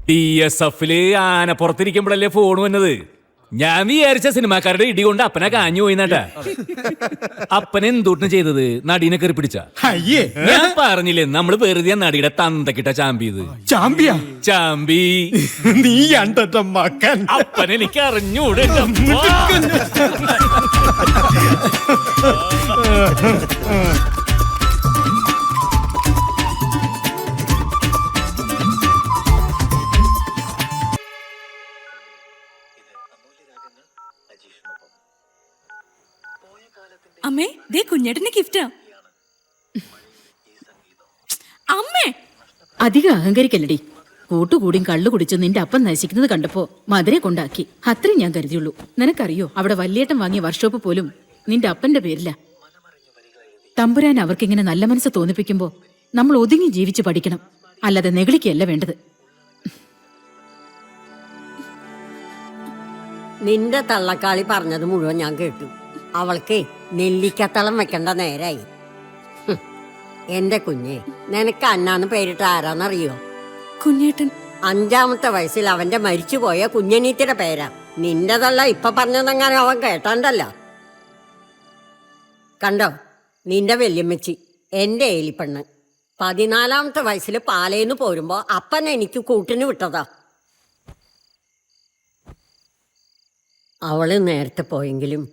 TSF-ല് ആന പുറത്തിരിക്കുമ്പോഴല്ലേ ഫോൺ വന്നത്. ഞാൻ വിചാരിച്ച സിനിമാക്കാരുടെ ഇടി കൊണ്ട് അപ്പനെ കാഞ്ഞു പോയിന്നാട്ടാ. അപ്പനെ എന്തൂട്ടിന് ചെയ്തത്? നടീനെ കയറി പിടിച്ച. ഞാൻ പറഞ്ഞില്ലേ നമ്മള് വെറുതെ നടിയുടെ തന്തക്കിട്ട ചാമ്പിയത്. ചാമ്പി നീ അണ്ടറ്റ മക്കൻ. അപ്പനെ എനിക്ക് അറിഞ്ഞൂടെ. അമ്മേ, ദേ കുഞ്ഞേട്ടന്റെ ഗിഫ്റ്റാ. അമ്മേ, അധികം അഹങ്കരിക്കല്ലടി. കൂട്ടുകൂടിയും കള്ളു കുടിച്ചു നിന്റെ അപ്പം നശിക്കുന്നത് കണ്ടപ്പോ മധുരെ കൊണ്ടാക്കി. അത്രയും ഞാൻ കരുതിയുള്ളൂ. നിനക്കറിയോ, അവിടെ വല്യേട്ടൻ വാങ്ങിയ വർക്ക്ഷോപ്പ് പോലും നിന്റെ അപ്പന്റെ പേരില. തമ്പുരാൻ അവർക്കിങ്ങനെ നല്ല മനസ്സ് തോന്നിപ്പിക്കുമ്പോ നമ്മൾ ഒതുങ്ങി ജീവിച്ച് പഠിക്കണം, അല്ലാതെ നെഗളിക്കല്ല വേണ്ടത്. നിന്റെ തള്ളക്കാളി പറഞ്ഞത് മുഴുവൻ ഞാൻ കേട്ടു. അവൾക്ക് നെല്ലിക്കത്തളം വെക്കേണ്ട നേരായി. എന്റെ കുഞ്ഞെ, നിനക്ക് അന്നാന്ന് പേരിട്ട് ആരാന്നറിയോ? കുഞ്ഞേട്ടൻ 5-ാമത്തെ വയസ്സിൽ അവന്റെ മരിച്ചുപോയ കുഞ്ഞനീത്തിയുടെ പേരാ. നിന്റെ തള്ള ഇപ്പൊ പറഞ്ഞതെങ്ങനെ അവൻ കേട്ടാണ്ടല്ല. കണ്ടോ, നിന്റെ വല്യമ്മച്ചി എന്റെ ഏലിപ്പെണ്ണ് 14-ാമത്തെ വയസ്സിൽ പാലേന്ന് പോരുമ്പോ അപ്പൻ എനിക്ക് കൂട്ടിന് വിട്ടതാ. അവള് നേരത്തെ പോയെങ്കിലും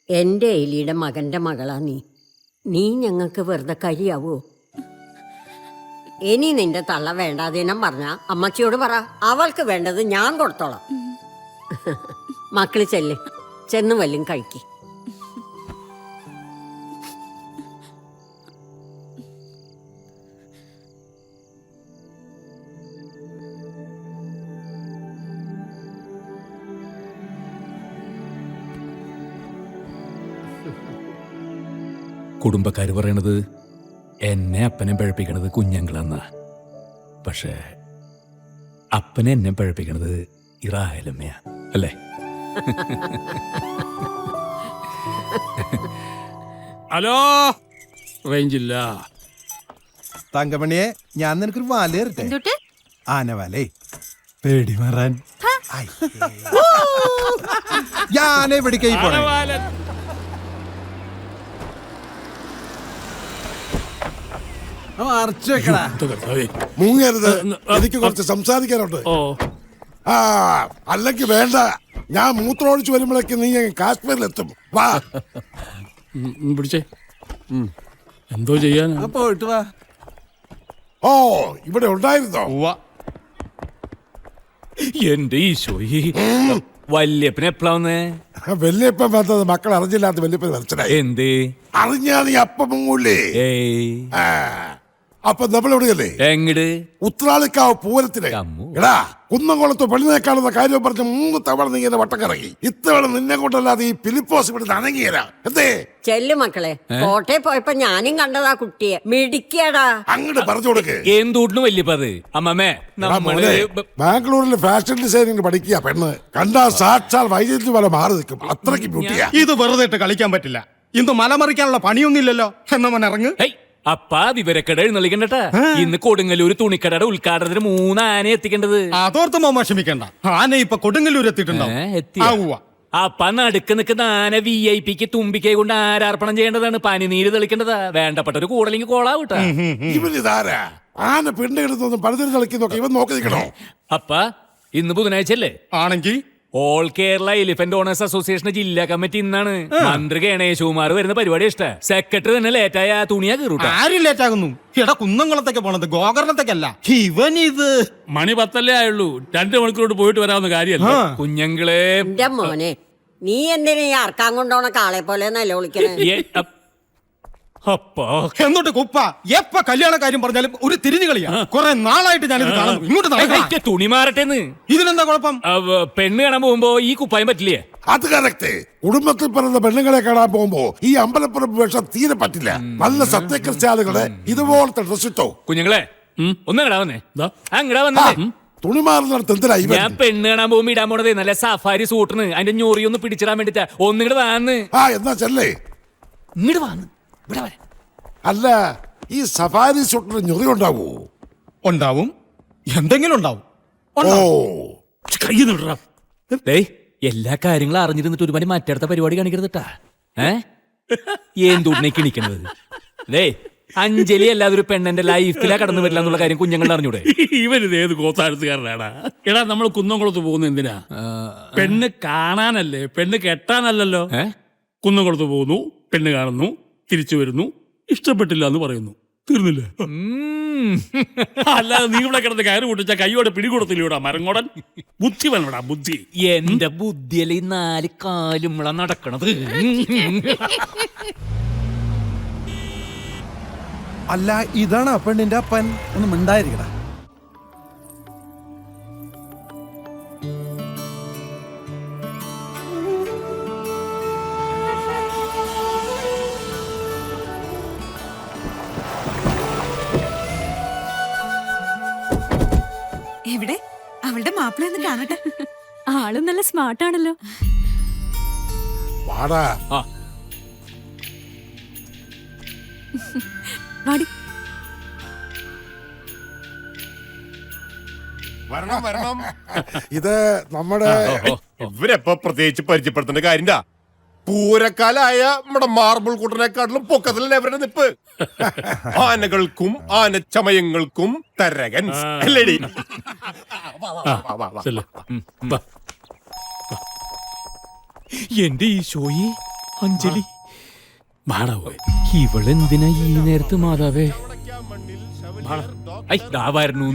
എന്റെ എലിയുടെ മകന്റെ മകളാ നീ ഞങ്ങൾക്ക് വെറുതെ കരിയാവോ? ഇനി നിന്റെ തള്ള വേണ്ടാതീനം പറഞ്ഞ അമ്മച്ചിയോട് പറ, അവൾക്ക് വേണ്ടത് ഞാൻ കൊടുത്തോളാം. മക്കള് ചെന്ന് വല്ലും കഴിക്ക്. കുടുംബക്കാര് പറയണത് എന്നെ അപ്പനെ പഴപ്പിക്കണത് കുഞ്ഞങ്ങളെന്നാ. പക്ഷേ അപ്പനെ എന്നെ പഴപ്പിക്കണത് ഇറായാലമ്മയാ അല്ലേ? ഹലോ, റേഞ്ചില്ല. തങ്കമണിയെ, ഞാൻ നിനക്കൊരു വാല തരട്ടെ? ആനവാലേ, പേടി മാറാൻ. ഞാൻ എവിടേക്കായി പോണേ? മുങ്ങരുത്, എനിക്ക് കുറച്ച് സംസാരിക്കാനുണ്ട്. ആ, അല്ലെങ്കിൽ വേണ്ട, ഞാൻ മൂത്രമൊഴിച്ച് വരുമ്പോഴേക്ക് നീ കാശ്മീരിലെത്തും. വാ. പിടിച്ചേ. എന്തോ ചെയ്യാൻ പോയിട്ട് വാ. ഓ, ഇവിടെ ഉണ്ടായിരുന്നോ? എന്റെ ഈശോയി, വല്യപ്പനെ എപ്പളാ വന്നേ? വല്യപ്പൻ വന്നത് മക്കൾ അറിഞ്ഞില്ലാത്ത വല്യപ്പൻ മനസ്സിലായി. എന്തേ? അറിഞ്ഞാ നീ അപ്പം മുങ്ങൂലേ? ഏയ്, അപ്പൊ നമ്മളെവിടെയല്ലേ? എങ്ങട്? ഉത്രാളിക്കാവ് പൂരത്തിലെ എടാ കുന്നംകുളത്ത് പെണ്ണിനെ കാര്യം പറഞ്ഞ് 3 തവണ നീ ഇങ്ങനെ വട്ടം കറങ്ങി. ഇത്തവണ നിന്നെ കൊണ്ടല്ലാതെ ഈ ഫിലിപ്പോസ് ഇവിടെ അനങ്ങിയരാ. എന്തേ? ചെല്ലു മക്കളെ, കോട്ടയം പോയപ്പോ ഞാനും കണ്ടതാ കുട്ടിയെ. മിടിക്കടാ. അങ്ങോട്ട് പറഞ്ഞു കൊടുക്ക്. എന്തൂട്ടിന് വല്യപ്പത്? അമ്മമ്മേ, നമ്മള് ബാംഗ്ലൂരിൽ ഫാഷൻ ഡിസൈനിങ് പഠിക്കുക പെണ്ണ്. കണ്ടാ സാക്ഷാൽ വൈദ്യുതി പോലെ മാറി നിൽക്കും. അത്രയ്ക്ക് ബ്യൂട്ടിയാ. ഇത് വെറുതെ ഇട്ട് കളിക്കാൻ പറ്റില്ല. ഇന്ന് മലമറിക്കാനുള്ള പണിയൊന്നുമില്ലല്ലോ. എന്നവൻ ഇറങ്ങ്. അപ്പാ വിവരക്കട എഴുന്നള്ളിക്കണ്ടട്ടാ. ഇന്ന് കൊടുങ്ങല്ലൂർ തുണിക്കടയുടെ ഉദ്ഘാടനത്തിന് 3 ആനയെ എത്തിക്കേണ്ടത്. അതോർത്തുമ്പോ വിഷമിക്കണ്ട. ആന ഇപ്പൊ കൊടുങ്ങല്ലൂർ എത്തിയിട്ടുണ്ടാവും. അപ്പ നടുക്ക് നിൽക്കുന്ന ആന VIP-ക്ക് തുമ്പിക്കൈ കൊണ്ട് ആരാർപ്പണം ചെയ്യേണ്ടതാണ്. പനിനീര് തെളിക്കേണ്ടതാ. വേണ്ടപ്പെട്ടൊരു കൂടല്ലെങ്കിൽ കോളാവൂട്ടാ. ഇവനിതാരാ? ആന പെണ്ണെടുത്തൊന്നും പലതരം കളിക്കുന്നൊക്കെ ഇവൻ നോക്കി നിൽക്കണോ? അപ്പ ഇന്ന് ബുധനാഴ്ച അല്ലേ? ആണെങ്കിൽ all Kerala elephant owners association ജില്ലാ കമ്മിറ്റി ഇന്നാണ്. മന്ത്രി ഗണേശകുമാർ വരുന്ന പരിപാടി ഇഷ്ട. സെക്രട്ടറി തന്നെ ലേറ്റായ തുണിയാ കീറൂട്ടാ. ആരും ലേറ്റാകുന്നു? എടാ, കുന്നംകുളത്തേക്ക് പോണത് ഗോകർണത്തേക്കല്ല. ഇവൻ ഇത് മണി 10 ആയുള്ളൂ. 2 മണിക്കൂറോട് പോയിട്ട് വരാവുന്ന കാര്യമല്ല. കുഞ്ഞങ്ങളെ, എന്റെ മോനെ, നീ എന്തിനാ ഈ അർക്കാൻ കൊണ്ടോണ കാളെ പോലെ നിലവിളിക്കണേ? എന്നിട്ട് കുപ്പ എപ്പ കല്യാണ കാര്യം പറഞ്ഞാലും ഒരു തിരിഞ്ഞു കളിയാ. കുറെ നാളായിട്ട് ഞാനിത് കാണുന്നു. ഇങ്ങോട്ട് തുണി മാറട്ടെന്ന്. ഇതിനെന്താ കുഴപ്പം? പെണ്ണ് കാണാൻ പോകുമ്പോ ഈ കുപ്പായം പറ്റില്ലേ? അത് കറക്റ്റ്. കുടുംബത്തിൽ പിറന്ന പെണ്ണുങ്ങളെ കാണാൻ പോകുമ്പോ ഈ അമ്പലപ്പുറം വേഷം തീരെ പറ്റില്ല. നല്ല സത്യക്രിസ്ത്യാനികളെ ഇതുപോലത്തെ ഡ്രസ് ഇട്ടോ. കുഞ്ഞുങ്ങളെ, ഒന്നങ്ങടാ വന്നേ. അങ്ങടാ വന്നേ. തുണി മാറുന്നിടത്ത് എന്തിനാ? ഞാൻ പെണ്ണ് കാണാൻ പോകുമ്പോ ഇടാൻ പോണതേ നല്ല സഫാരി സൂട്ടിന്. അതിന്റെ ഞൊറി ഒന്ന് പിടിച്ചിടാൻ വേണ്ടിട്ടാ. ഒന്നിങ്ങട് വാന്ന്. എന്നാ ചെല്ലേ, ഇങ്ങട് വാന്ന്. ഇവിടെ വരെ. അല്ല, ഈ സഫാരി സൂട്ടിന് ഞൊറി ഉണ്ടാവോ? ഉണ്ടാവും, എന്തെങ്കിലും ഉണ്ടാവും. ഓ കയ്യിൽ വിടറാ. ഡേയ് എല്ലാ കാര്യങ്ങളും അറിഞ്ഞിരുന്നിട്ട് ഒരുപാട് മറ്റടുത്ത പരിപാടി കാണിക്കരുതട്ടാ. എന്തൂട്ടിനെ കിണിക്കണത്? ഡേ അഞ്ജലി അല്ലാതെ ഒരു പെണ്ണെന്റെ ലൈഫിലാ കടന്നു വരില്ല എന്നുള്ള കാര്യം കുഞ്ഞുങ്ങൾ അറിഞ്ഞൂടെ? ഇവനിത് ഏത് കോത്താഴത്തുകാരനാടാ? എടാ നമ്മൾ കുന്നംകുളത്ത് പോകുന്ന എന്തിനാ? പെണ്ണ് കാണാനല്ലേ, പെണ്ണ് കെട്ടാനല്ലല്ലോ. കുന്നംകുളത്ത് പോകുന്നു, പെണ്ണ് കാണുന്നു, തിരിച്ചു വരുന്നു, ഇഷ്ടപ്പെട്ടില്ല എന്ന് പറയുന്നു, തീർന്നില്ല. അല്ലാതെ നീ ഇവിടെ കിടന്ന് കയറ് പൊട്ടിച്ച കൈയോടെ പിടികൊടുത്തില്ലൂടാ മരങ്ങോടൻ. ബുദ്ധി വേണോടാ, ബുദ്ധി. എന്റെ ബുദ്ധിയല്ലേ ഈ 4 കാലുമുള്ള നടക്കണത്. അല്ല ഇതാണ് ആ പെണ്ണിന്റെ അപ്പൻ. ഒന്നും മിണ്ടായിരിക്കടാ. എവിടെ അവളുടെ മാപ്പിള ഒന്ന് കാണട്ടെ. ആളും നല്ല സ്മാർട്ടാണല്ലോ. വാടാ. വാടി. വരണം വരണം. ഇത് നമ്മുടെ ഇവരെപ്പോ പ്രത്യേകിച്ച് പരിചയപ്പെടുത്തേണ്ട കാര്യ. പൂരക്കാലായ നമ്മുടെ മാർബിൾ കൂട്ടനെക്കാട്ടിലും പൊക്കത്തിലല്ലേ അവരുടെ നിപ്പ്. ആനകൾക്കും ആനച്ചമയങ്ങൾക്കും തരകൻ അല്ലേടി. എന്റെ ഈശോയെ, അഞ്ജലി ഇവളെന്തിനാ ഈ നേരത്ത് മാതാവേ? വരുന്നു.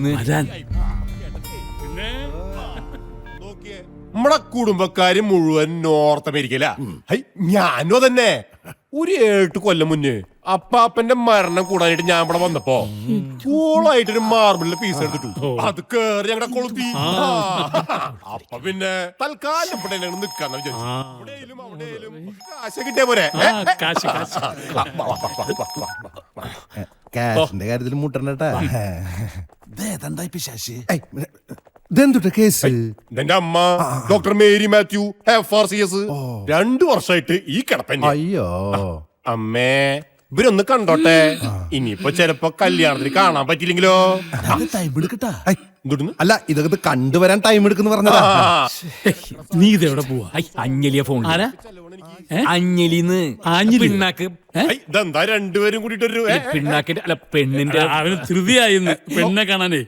നമ്മുടെ കുടുംബക്കാര് മുഴുവൻ നോർത്ത് അമേരിക്കയില. ഞാനോ തന്നെ ഒരു 7 കൊല്ലം മുന്നേ അപ്പാപ്പന്റെ മരണം കൂടാനായിട്ട് ഞാൻ ഇവിടെ വന്നപ്പോ കൂളായിട്ടൊരു മാർബിളിന്റെ പീസ് എടുത്തിട്ടു. അത് കേറി ഞങ്ങളുടെ കൊളുത്തി. അപ്പൊ പിന്നെ തൽക്കാലം ഇവിടെ നിക്കാന്ന് വിചാരിച്ചു. ഇവിടെയും അവിടെയും കാശ് കിട്ടിയ പോരെ. കാശിന്റെ കാര്യത്തിൽ മുട്ടണ്ടാ. ഇതെന്തുട്ട കേസ്? എന്റെ അമ്മ ഡോക്ടർ മേരി മാത്യു FRCS 2 വർഷമായിട്ട് ഈ കിടപ്പന്നെ. അയ്യോ അമ്മേ, ഇവരൊന്ന് കണ്ടോട്ടെ. ഇനിയിപ്പോ ചിലപ്പോ കല്യാണത്തിന് കാണാൻ പറ്റില്ലെങ്കിലോ? അല്ല ഇതൊക്കെ കണ്ടുവരാൻ ടൈം എടുക്കുന്നു പറഞ്ഞതാ. നീ ഇതെവിടെ പോവാ? അഞ്ജലിയെ ഫോൺ. ആരാ? അഞ്ജലിന്ന്. പിണ്ണാക്ക്. ഇതെന്താ രണ്ടുപേരും കൂടിയിട്ടൊരു പിണ്ണാക്കിന്റെ അല്ല പെണ്ണിന്റെ. അവന് ധൃതിയായിന്ന് പെണ്ണെ കാണാനേ.